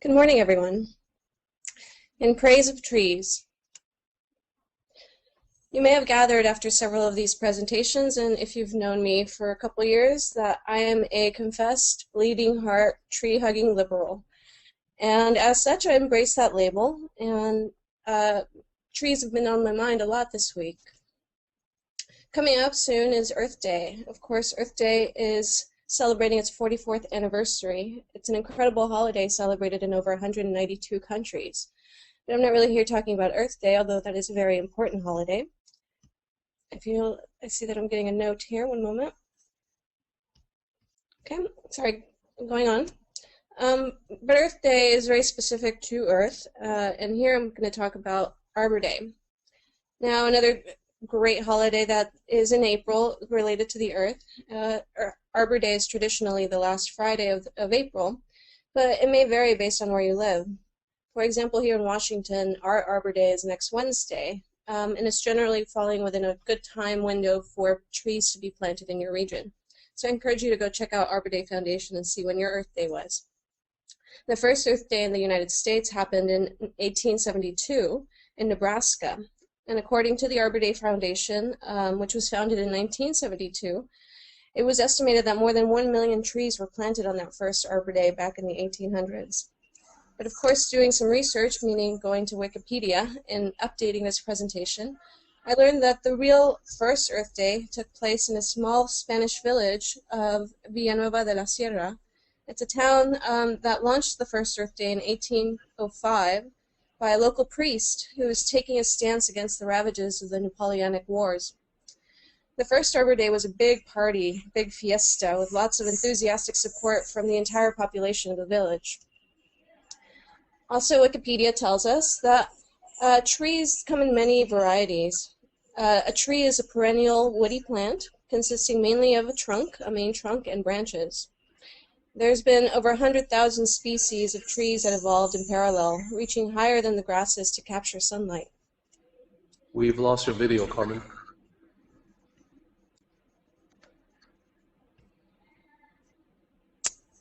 Good morning, everyone. In praise of trees. You may have gathered after several of these presentations, and if you've known me for a couple years, that I am a confessed, bleeding heart, tree-hugging liberal. And as such, I embrace that label, and trees have been on my mind a lot this week. Coming up soon is Earth Day. Of course, Earth Day is celebrating its 44th anniversary. It's an incredible holiday celebrated in over 192 countries. But I'm not really here talking about Earth Day, although that is a very important holiday. I see that I'm getting a note here, one moment. Okay, sorry, going on. But Earth Day is very specific to Earth, and here I'm going to talk about Arbor Day. Now, another great holiday that is in April related to the Earth. Arbor Day is traditionally the last Friday of April, but it may vary based on where you live. For example, here in Washington, our Arbor Day is next Wednesday, and it's generally falling within a good time window for trees to be planted in your region. So I encourage you to go check out Arbor Day Foundation and see when your Earth Day was. The first Earth Day in the United States happened in 1872 in Nebraska. And according to the Arbor Day Foundation, which was founded in 1972, it was estimated that more than 1 million trees were planted on that first Arbor Day back in the 1800s. But of course, doing some research, meaning going to Wikipedia and updating this presentation, I learned that the real first Earth Day took place in a small Spanish village of Villanueva de la Sierra. It's a town that launched the first Earth Day in 1805 by a local priest who was taking a stance against the ravages of the Napoleonic Wars. The first Arbor Day was a big party, big fiesta, with lots of enthusiastic support from the entire population of the village. Also, Wikipedia tells us that trees come in many varieties. A tree is a perennial woody plant consisting mainly of a main trunk, and branches. There's been over 100,000 species of trees that evolved in parallel, reaching higher than the grasses to capture sunlight. We've lost your video, Carmen.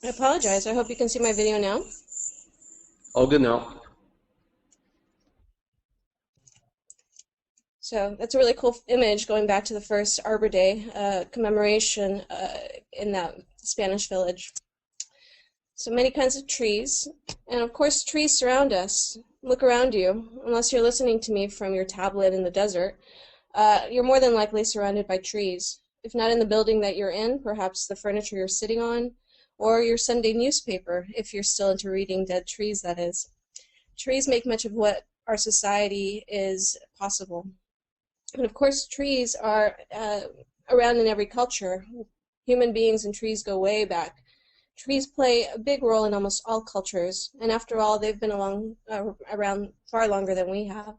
I apologize. I hope you can see my video now. All good now. So that's a really cool image going back to the first Arbor Day commemoration in that Spanish village. So many kinds of trees, and of course trees surround us. Look around you. Unless you're listening to me from your tablet in the desert, you're more than likely surrounded by trees. If not in the building that you're in, perhaps the furniture you're sitting on, or your Sunday newspaper, if you're still into reading dead trees, that is. Trees make much of what our society is possible. And of course, trees are around in every culture. Human beings and trees go way back. Trees play a big role in almost all cultures, and after all, they've been around far longer than we have.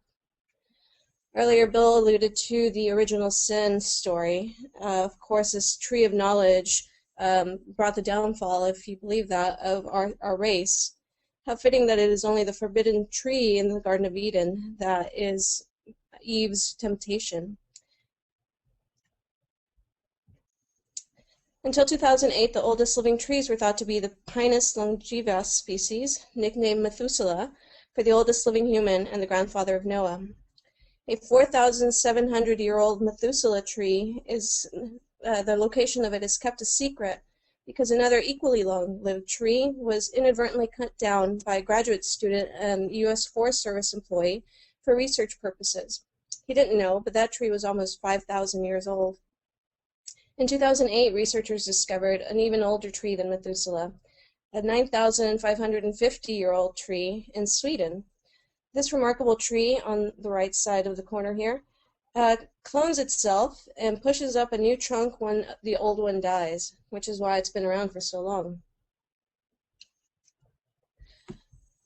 Earlier, Bill alluded to the original sin story. Of course, this tree of knowledge brought the downfall, if you believe that, of our race. How fitting that it is only the forbidden tree in the Garden of Eden that is Eve's temptation. Until 2008, the oldest living trees were thought to be the Pinus longivus species, nicknamed Methuselah, for the oldest living human and the grandfather of Noah. A 4,700-year-old Methuselah tree is, the location of it is kept a secret because another equally long-lived tree was inadvertently cut down by a graduate student and U.S. Forest Service employee for research purposes. He didn't know, but that tree was almost 5,000 years old. In 2008, researchers discovered an even older tree than Methuselah, a 9,550-year-old tree in Sweden. This remarkable tree on the right side of the corner here clones itself and pushes up a new trunk when the old one dies, which is why it's been around for so long.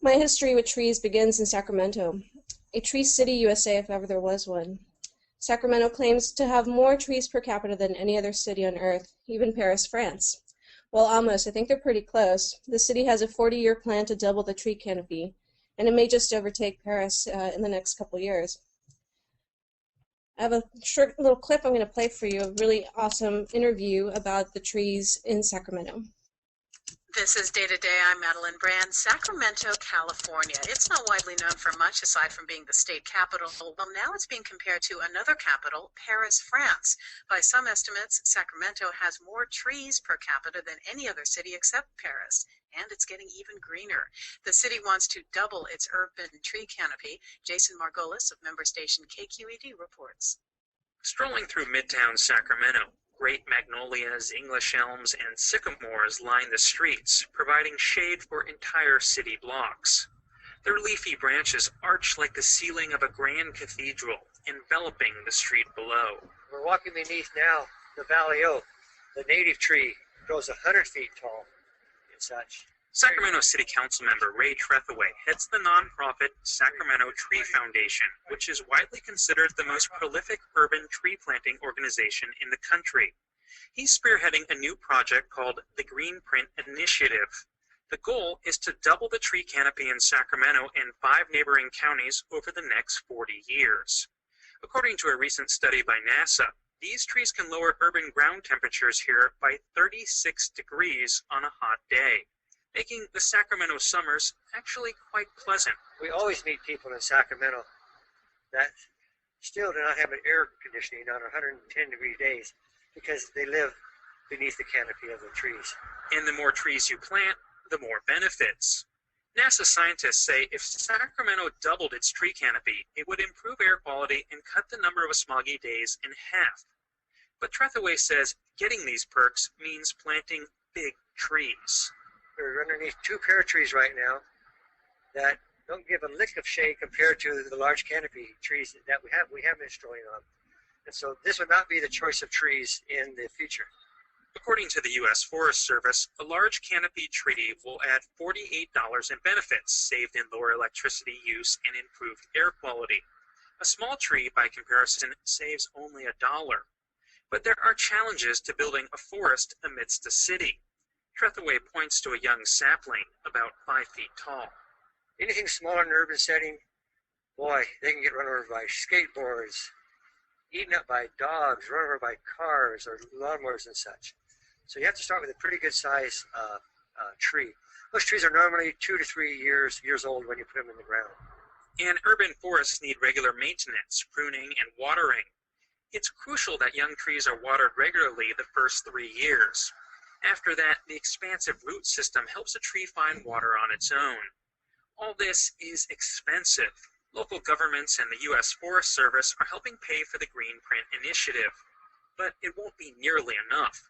My history with trees begins in Sacramento, a tree city, USA, if ever there was one. Sacramento claims to have more trees per capita than any other city on Earth, even Paris, France. Well, almost. I think they're pretty close. The city has a 40-year plan to double the tree canopy, and it may just overtake Paris in the next couple years. I have a short little clip I'm going to play for you, a really awesome interview about the trees in Sacramento. This is Day to Day. I'm Madeline Brand, Sacramento, California. It's not widely known for much aside from being the state capital. Well, now it's being compared to another capital, Paris, France. By some estimates, Sacramento has more trees per capita than any other city except Paris, and it's getting even greener. The city wants to double its urban tree canopy. Jason Margolis of member station KQED reports. Strolling through Midtown Sacramento, great magnolias, English elms, and sycamores line the streets, providing shade for entire city blocks. Their leafy branches arch like the ceiling of a grand cathedral, enveloping the street below. We're walking beneath now the valley oak. The native tree grows 100 feet tall and such. Sacramento City Council member Ray Trethewey heads the nonprofit Sacramento Tree Foundation, which is widely considered the most prolific urban tree planting organization in the country. He's spearheading a new project called the Green Print Initiative. The goal is to double the tree canopy in Sacramento and 5 neighboring counties over the next 40 years. According to a recent study by NASA, these trees can lower urban ground temperatures here by 36 degrees on a hot day, making the Sacramento summers actually quite pleasant. We always meet people in Sacramento that still do not have an air conditioning on 110-degree days because they live beneath the canopy of the trees. And the more trees you plant, the more benefits. NASA scientists say if Sacramento doubled its tree canopy, it would improve air quality and cut the number of smoggy days in half. But Trethewey says getting these perks means planting big trees. We're underneath 2 pear trees right now that don't give a lick of shade compared to the large canopy trees that we have been strolling on. And so this would not be the choice of trees in the future. According to the U.S. Forest Service, a large canopy tree will add $48 in benefits, saved in lower electricity use and improved air quality. A small tree, by comparison, saves only $1. But there are challenges to building a forest amidst a city. Trethewey points to a young sapling about 5 feet tall. Anything smaller in an urban setting, boy, they can get run over by skateboards, eaten up by dogs, run over by cars or lawnmowers and such. So you have to start with a pretty good size tree. Those trees are normally 2 to 3 years old when you put them in the ground. And urban forests need regular maintenance, pruning, and watering. It's crucial that young trees are watered regularly the first 3 years. After that, the expansive root system helps a tree find water on its own. All this is expensive. Local governments and the U.S. Forest Service are helping pay for the Green Print Initiative, but it won't be nearly enough.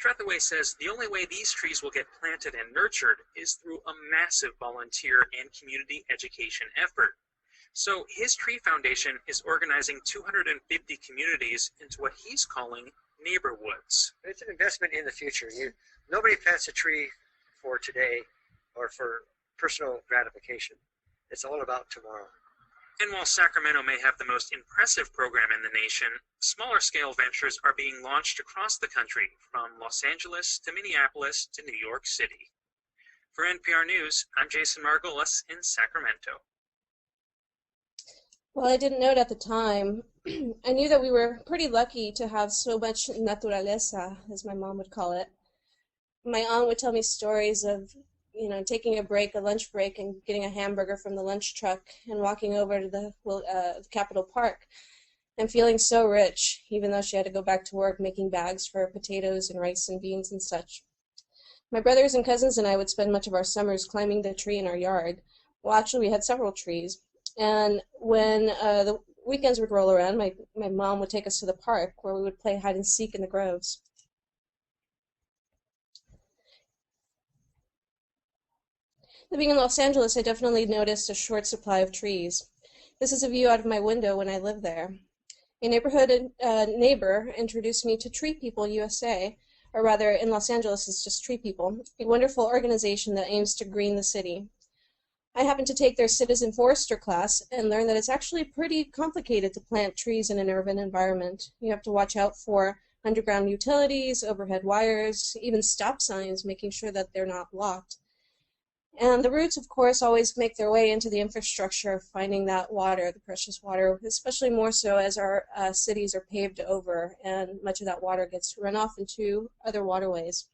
Trethewey says the only way these trees will get planted and nurtured is through a massive volunteer and community education effort. So his tree foundation is organizing 250 communities into what he's calling neighborhoods. It's an investment in the future. Nobody plants a tree for today or for personal gratification. It's all about tomorrow. And while Sacramento may have the most impressive program in the nation, smaller scale ventures are being launched across the country, from Los Angeles to Minneapolis to New York City. For NPR News, I'm Jason Margolis in Sacramento. Well, I didn't know it at the time. I knew that we were pretty lucky to have so much naturaleza, as my mom would call it. My aunt would tell me stories of, taking a lunch break and getting a hamburger from the lunch truck and walking over to the Capitol Park and feeling so rich, even though she had to go back to work making bags for potatoes and rice and beans and such. My brothers and cousins and I would spend much of our summers climbing the tree in our yard. Well, actually, we had several trees. And when the weekends would roll around, my mom would take us to the park where we would play hide and seek in the groves. Living in Los Angeles, I definitely noticed a short supply of trees. This is a view out of my window when I lived there. A neighborhood neighbor introduced me to Tree People USA, or rather in Los Angeles it's just Tree People, a wonderful organization that aims to green the city. I happened to take their Citizen Forester class and learned that it's actually pretty complicated to plant trees in an urban environment. You have to watch out for underground utilities, overhead wires, even stop signs, making sure that they're not blocked. And the roots, of course, always make their way into the infrastructure, finding that water, the precious water, especially more so as our cities are paved over and much of that water gets run off into other waterways.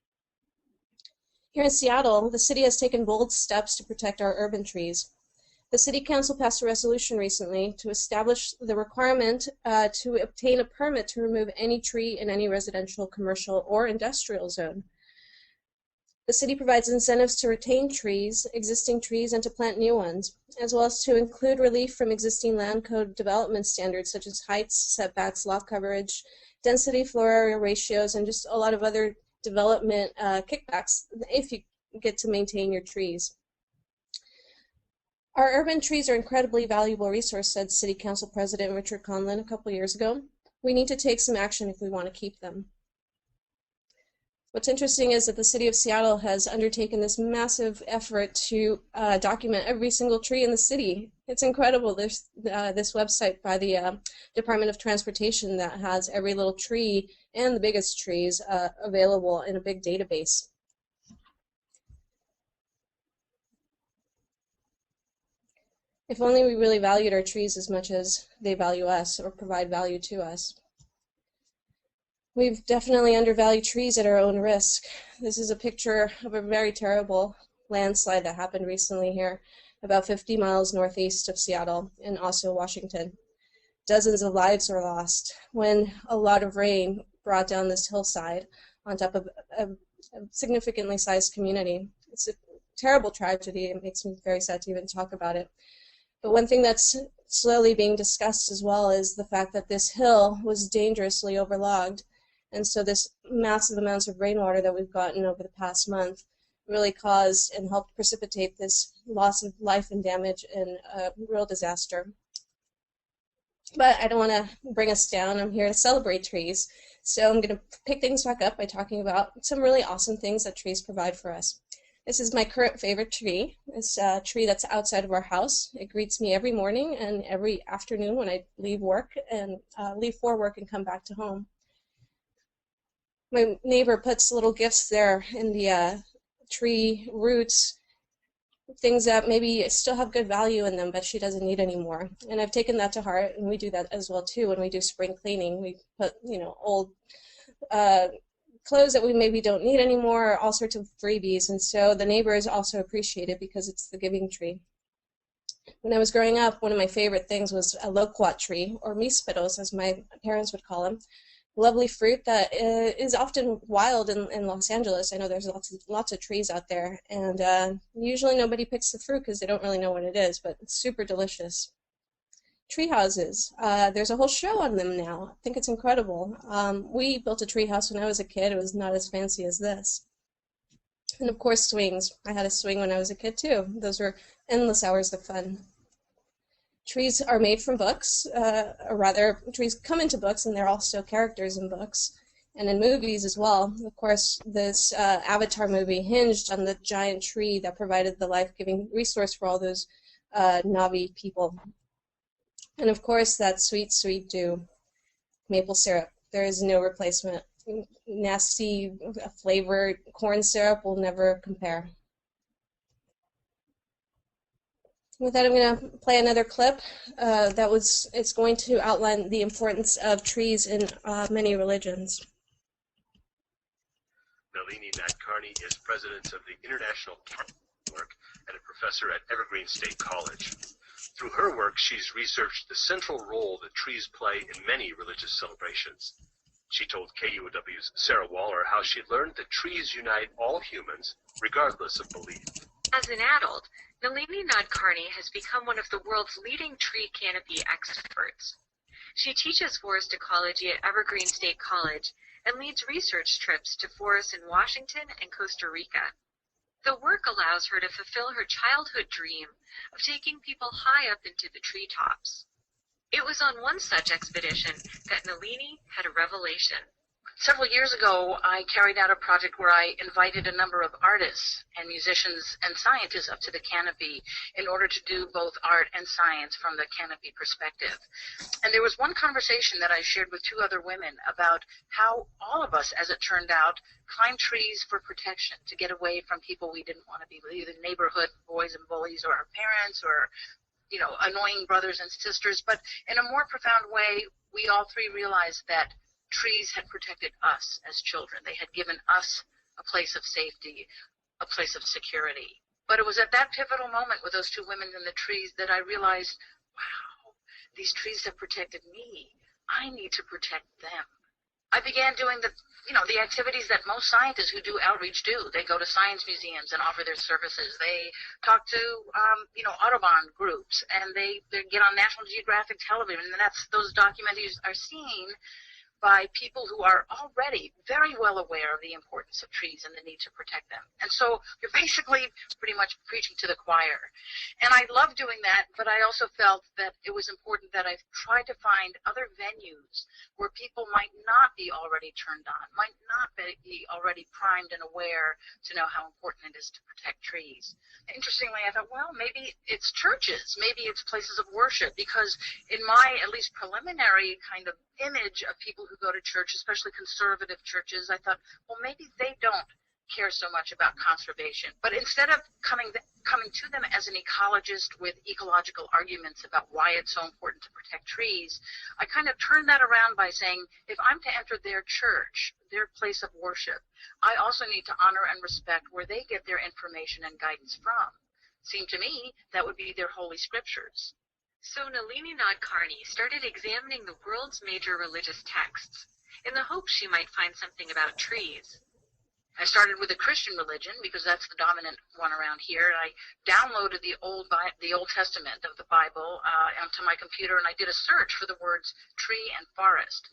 Here in Seattle, the city has taken bold steps to protect our urban trees. The City Council passed a resolution recently to establish the requirement to obtain a permit to remove any tree in any residential, commercial, or industrial zone. The city provides incentives to retain trees, existing trees, and to plant new ones, as well as to include relief from existing land code development standards such as heights, setbacks, lot coverage, density, floor area ratios, and just a lot of other development kickbacks if you get to maintain your trees. Our urban trees are an incredibly valuable resource, said City Council President Richard Conlin a couple years ago. We need to take some action if we want to keep them. What's interesting is that the City of Seattle has undertaken this massive effort to document every single tree in the city. It's incredible. There's this website by the Department of Transportation that has every little tree and the biggest trees available in a big database. If only we really valued our trees as much as they value us or provide value to us. We've definitely undervalued trees at our own risk. This is a picture of a very terrible landslide that happened recently here, about 50 miles northeast of Seattle in Osseo, Washington. Dozens of lives were lost when a lot of rain brought down this hillside on top of a significantly sized community. It's a terrible tragedy. It makes me very sad to even talk about it. But one thing that's slowly being discussed as well is the fact that this hill was dangerously overlogged. And so this massive amounts of rainwater that we've gotten over the past month really caused and helped precipitate this loss of life and damage and a real disaster. But I don't want to bring us down. I'm here to celebrate trees. So I'm going to pick things back up by talking about some really awesome things that trees provide for us. This is my current favorite tree. It's a tree that's outside of our house. It greets me every morning and every afternoon when I leave work and leave for work and come back to home. My neighbor puts little gifts there in the tree roots, things that maybe still have good value in them, but she doesn't need anymore. And I've taken that to heart, and we do that as well too when we do spring cleaning. We put, old clothes that we maybe don't need anymore, all sorts of freebies, and so the neighbors also appreciate it because it's the giving tree. When I was growing up, one of my favorite things was a loquat tree, or mispedals as my parents would call them. Lovely fruit that is often wild in Los Angeles. I know there's lots of trees out there, and usually nobody picks the fruit because they don't really know what it is, but it's super delicious. Tree houses. There's a whole show on them now. I think it's incredible. We built a tree house when I was a kid. It was not as fancy as this. And of course, swings. I had a swing when I was a kid too. Those were endless hours of fun. Trees are made from books, or rather, trees come into books, and they're also characters in books, and in movies as well. Of course, this Avatar movie hinged on the giant tree that provided the life-giving resource for all those Na'vi people. And of course, that sweet, sweet dew, maple syrup. There is no replacement. Nasty flavored corn syrup will never compare. With that, I'm going to play another clip it's going to outline the importance of trees in many religions. Nalini Nadkarni is president of the International Catholic Network and a professor at Evergreen State College. Through her work, she's researched the central role that trees play in many religious celebrations. She told KUOW's Sarah Waller how she learned that trees unite all humans, regardless of belief. As an adult, Nalini Nadkarni has become one of the world's leading tree canopy experts. She teaches forest ecology at Evergreen State College and leads research trips to forests in Washington and Costa Rica. The work allows her to fulfill her childhood dream of taking people high up into the treetops. It was on one such expedition that Nalini had a revelation. Several years ago, I carried out a project where I invited a number of artists and musicians and scientists up to the canopy in order to do both art and science from the canopy perspective. And there was one conversation that I shared with two other women about how all of us, as it turned out, climbed trees for protection, to get away from people we didn't want to be with, either neighborhood boys and bullies or our parents or annoying brothers and sisters. But in a more profound way, we all three realized that trees had protected us as children. They had given us a place of safety, a place of security. But it was at that pivotal moment with those two women in the trees that I realized, wow, these trees have protected me. I need to protect them. I began doing the activities that most scientists who do outreach do. They go to science museums and offer their services. They talk to, Audubon groups, and they get on National Geographic television, and those documentaries are seen by people who are already very well aware of the importance of trees and the need to protect them. And so you're basically pretty much preaching to the choir. And I love doing that, but I also felt that it was important that I try to find other venues where people might not be already turned on, might not be already primed and aware to know how important it is to protect trees. Interestingly, I thought, well, maybe it's churches, maybe it's places of worship, because in my at least preliminary kind of image of people who go to church, especially conservative churches, I thought, well, maybe they don't care so much about conservation. But instead of coming to them as an ecologist with ecological arguments about why it's so important to protect trees, I kind of turned that around by saying, if I'm to enter their church, their place of worship, I also need to honor and respect where they get their information and guidance from. Seemed to me that would be their holy scriptures. So Nalini Nadkarni started examining the world's major religious texts in the hope she might find something about trees. I started with the Christian religion because that's the dominant one around here. I downloaded the Old Testament of the Bible onto my computer, and I did a search for the words tree and forest.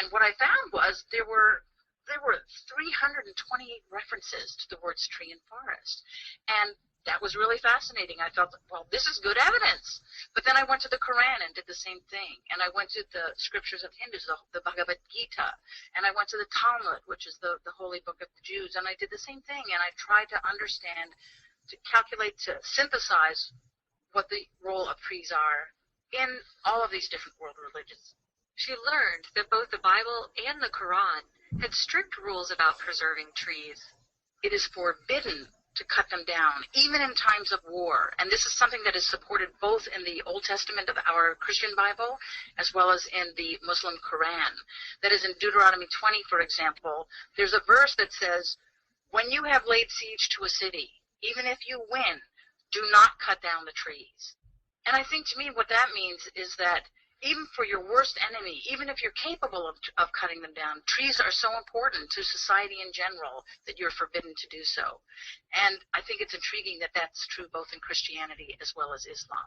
And what I found was there were 328 references to the words tree and forest. And that was really fascinating. I thought, well, this is good evidence. But then I went to the Quran and did the same thing. And I went to the scriptures of Hindus, the Bhagavad Gita. And I went to the Talmud, which is the holy book of the Jews. And I did the same thing. And I tried to understand, to calculate, to synthesize what the role of trees are in all of these different world religions. She learned that both the Bible and the Quran had strict rules about preserving trees. It is forbidden to cut them down, even in times of war. And this is something that is supported both in the Old Testament of our Christian Bible as well as in the Muslim Quran. That is in Deuteronomy 20, for example, there's a verse that says, when you have laid siege to a city, even if you win, do not cut down the trees. And I think to me what that means is that even for your worst enemy, even if you're capable of cutting them down, trees are so important to society in general that you're forbidden to do so. And I think it's intriguing that that's true both in Christianity as well as Islam.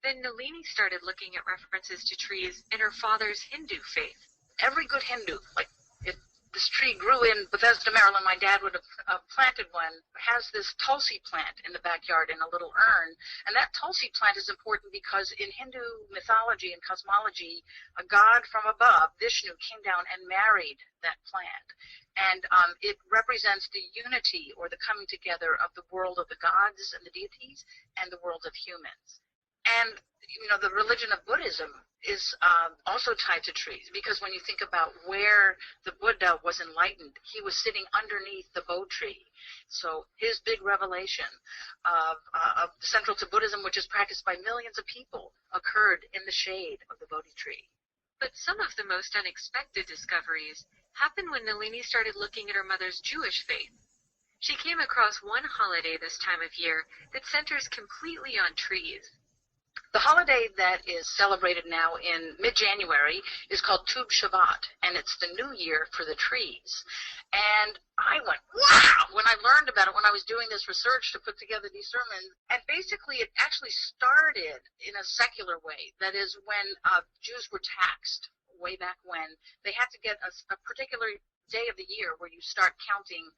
Then Nalini started looking at references to trees in her father's Hindu faith. Every good Hindu, like if this tree grew in Bethesda, Maryland, my dad would have planted one, has this tulsi plant in the backyard in a little urn. And that tulsi plant is important because in Hindu mythology and cosmology, a god from above, Vishnu, came down and married that plant. And it represents the unity or the coming together of the world of the gods and the deities and the world of humans. And, the religion of Buddhism is also tied to trees, because when you think about where the Buddha was enlightened, he was sitting underneath the Bo tree. So his big revelation of central to Buddhism, which is practiced by millions of people, occurred in the shade of the Bodhi tree. But some of the most unexpected discoveries happened when Nalini started looking at her mother's Jewish faith. She came across one holiday this time of year that centers completely on trees. The holiday that is celebrated now in mid-January is called Tu B'Shavat, and it's the new year for the trees. And I went, wow, when I learned about it, when I was doing this research to put together these sermons. And basically it actually started in a secular way. That is, when Jews were taxed way back when, they had to get a particular day of the year where you start counting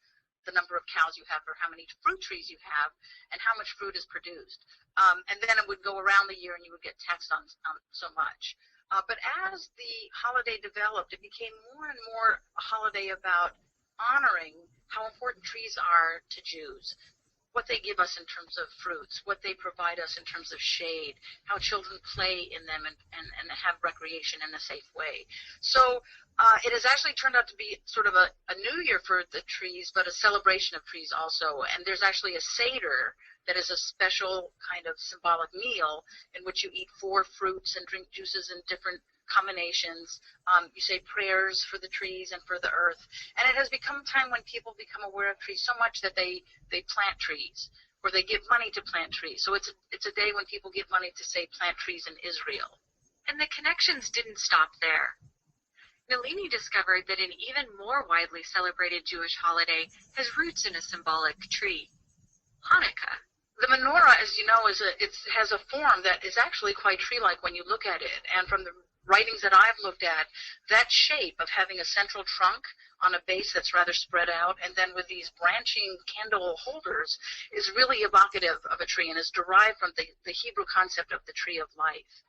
the number of cows you have or how many fruit trees you have and how much fruit is produced. And then it would go around the year and you would get taxed on so much. But as the holiday developed, it became more and more a holiday about honoring how important trees are to Jews, what they give us in terms of fruits, what they provide us in terms of shade, how children play in them and have recreation in a safe way. So it has actually turned out to be sort of a new year for the trees, but a celebration of trees also. And there's actually a Seder that is a special kind of symbolic meal in which you eat 4 fruits and drink juices and different combinations. You say prayers for the trees and for the earth. And it has become a time when people become aware of trees so much that they plant trees, or they give money to plant trees. So it's a day when people give money to, say, plant trees in Israel. And the connections didn't stop there. Nalini discovered that an even more widely celebrated Jewish holiday has roots in a symbolic tree, Hanukkah. The menorah, as you know, it has a form that is actually quite tree-like when you look at it. And from the writings that I've looked at, that shape of having a central trunk on a base that's rather spread out, and then with these branching candle holders, is really evocative of a tree and is derived from the Hebrew concept of the tree of life.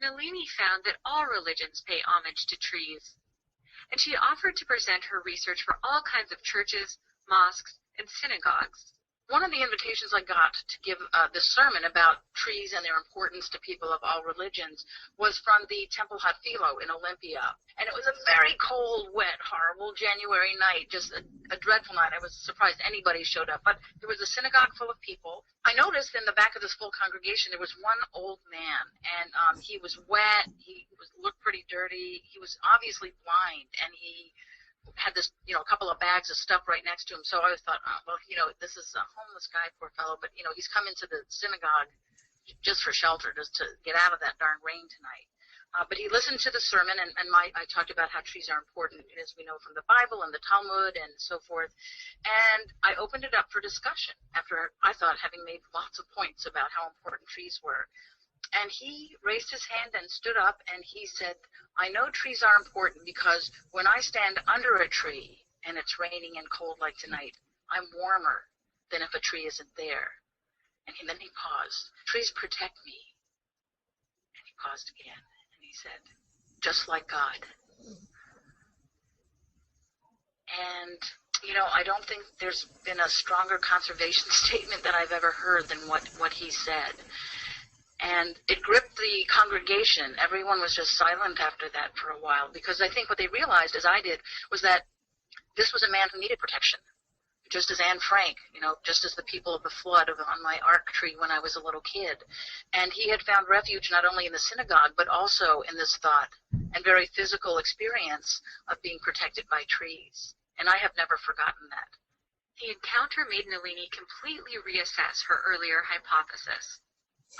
Nalini found that all religions pay homage to trees, and she offered to present her research for all kinds of churches, mosques, and synagogues. One of the invitations I got to give this sermon about trees and their importance to people of all religions was from the Temple Hatfilo in Olympia. And it was a very cold, wet, horrible January night, just a dreadful night. I was surprised anybody showed up. But there was a synagogue full of people. I noticed in the back of this full congregation there was one old man, and he was wet, looked pretty dirty, he was obviously blind, and he had this, a couple of bags of stuff right next to him. So I always thought, this is a homeless guy, poor fellow, but, he's come into the synagogue just for shelter, just to get out of that darn rain tonight. But he listened to the sermon, and I talked about how trees are important, as we know from the Bible and the Talmud and so forth. And I opened it up for discussion after I thought having made lots of points about how important trees were. And he raised his hand and stood up, and he said, I know trees are important because when I stand under a tree and it's raining and cold like tonight, I'm warmer than if a tree isn't there. And then he paused. Trees protect me. And he paused again, and he said, just like God. And, I don't think there's been a stronger conservation statement that I've ever heard than what he said. And it gripped the congregation. Everyone was just silent after that for a while, because I think what they realized, as I did, was that this was a man who needed protection, just as Anne Frank, just as the people of the flood on my ark tree when I was a little kid. And he had found refuge not only in the synagogue, but also in this thought and very physical experience of being protected by trees. And I have never forgotten that. The encounter made Nalini completely reassess her earlier hypothesis.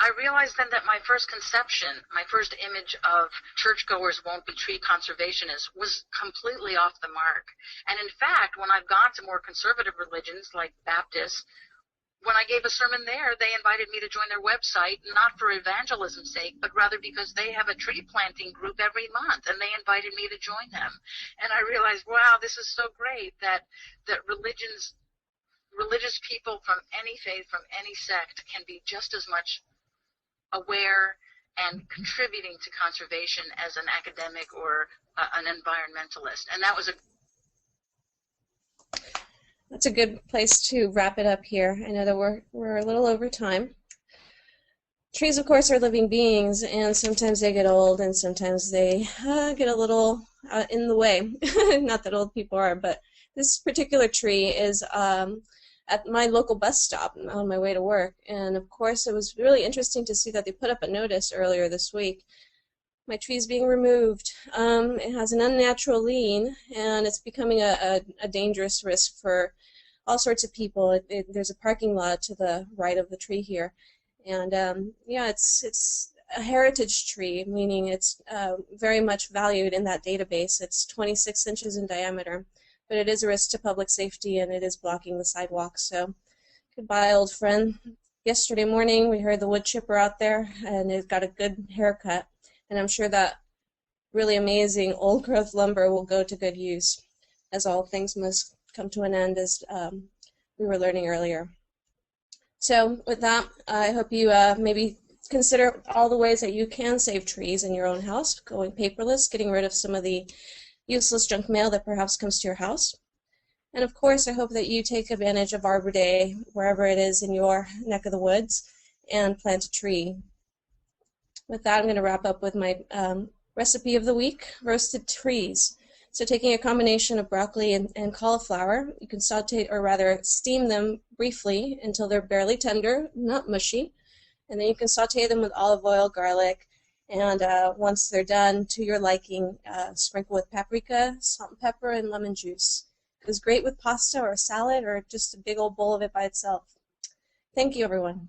I realized then that my first conception, my first image of churchgoers won't be tree conservationists was completely off the mark. And in fact, when I've gone to more conservative religions like Baptists, when I gave a sermon there, they invited me to join their website, not for evangelism's sake, but rather because they have a tree planting group every month, and they invited me to join them. And I realized, wow, this is so great that religious people from any faith, from any sect, can be just as much aware and contributing to conservation as an academic or an environmentalist. And that's a good place to wrap it up here. I know that we're a little over time. Trees, of course, are living beings, and sometimes they get old, and sometimes they get a little in the way. Not that old people are, but this particular tree is at my local bus stop on my way to work. And of course, it was really interesting to see that they put up a notice earlier this week. My tree's being removed. It has an unnatural lean, and it's becoming a dangerous risk for all sorts of people. There's a parking lot to the right of the tree here. And it's a heritage tree, meaning it's very much valued in that database. It's 26 inches in diameter. But it is a risk to public safety, and it is blocking the sidewalk. So goodbye, old friend. Yesterday morning we heard the wood chipper out there, and it got a good haircut, and I'm sure that really amazing old growth lumber will go to good use, as all things must come to an end, as we were learning earlier. So with that, I hope you maybe consider all the ways that you can save trees in your own house, going paperless, getting rid of some of the useless junk mail that perhaps comes to your house. And of course, I hope that you take advantage of Arbor Day wherever it is in your neck of the woods and plant a tree. With that, I'm going to wrap up with my recipe of the week, roasted trees. So taking a combination of broccoli and cauliflower, you can saute, or rather steam them briefly until they're barely tender, not mushy. And then you can saute them with olive oil, garlic, And once they're done to your liking, sprinkle with paprika, salt and pepper, and lemon juice. It goes great with pasta or salad or just a big old bowl of it by itself. Thank you, everyone.